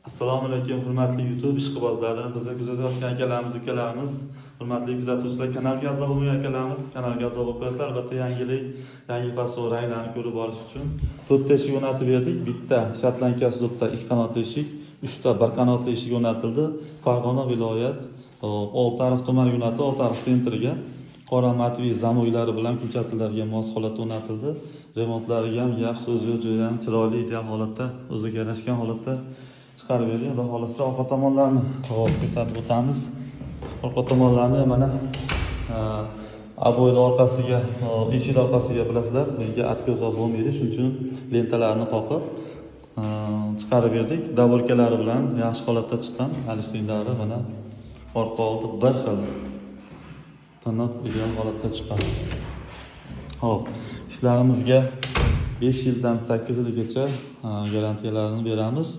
Assalomu alaykum hurmatli YouTube ishqibozlari, bizni kuzatayotgan akalarimiz, ukalarimiz, hurmatli kuzatuvchilar, kanalga a'zo bo'lgan akalarimiz, kanalga a'zo bo'lib qo'yasizlar. Albatta yangilik, yangi pasport ranglarni ko'rib olish uchun 4 ta eshik o'rnatib berdik. Bitta shartlanka uslubda 2 qanotli eshik, 3 ta bir qanotli eshik o'rnatildi. Farg'ona viloyat Oltiariq tumani yo'naltirildi, Oltiariq sentriga qora matviy zamoylari bilan ko'chatilariga mos holatda o'rnatildi. Remontlari ham yaxshi, o'zi ham chiroyli, ideal holatda, o'ziga yarashgan holatda chiqarib berdik. Xudo xolasa orqa tomonlarni ko'rsatib o'tamiz. Orqa tomonlarni mana aboyni orqasiga, eshik orqasiga bilasizlar, bunga atko'zor bo'lmaydi, shuning uchun lentalarni qoqib chiqarib berdik. Davolkalari bilan yaxshi holatda chiqqan. Alistinglari mana orqa oldi bir xil tiniq, ideal holatda chiqqan. Xo'p, ishlarimizga 5 yildan 8 yilgacha garantiyalarini beramiz.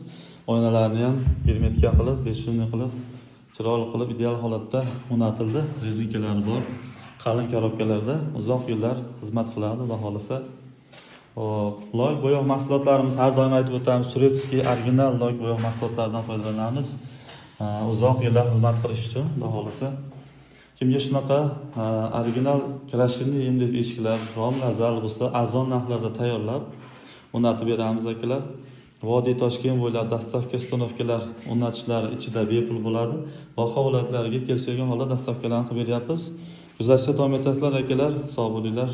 Oynalarni ham hermetika qilib, 5 yilni qilib, chiroyli qilib, ideal holatda o'rnatildi. Rezinkalari bor. Qalin korobkalarda uzoq yillar xizmat qiladi, xudo xolasa. Loy bo'yoq mahsulotlarimiz har doim aytib o'tamiz, Turetskiy original loy bo'yoq mahsulotlaridan foydalanamiz. Uzoq yillar xizmat qilish uchun, xudo xolasa. Kimga shunaqa original krashinli endi eshiklar, rom nazar bo'lsa, arzon narxlarda tayyorlab o'rnatib beramiz akalar. Vodiy Toshkent bo'ylab dastavka ustanovkalar o'rnatishlari ichida bepul bo'ladi. Boshqa viloyatlarga kelishgan holda dastavkalarni qilib beryapmiz. Kuzatishda davom etasizlar akalar, sog' bo'linglar.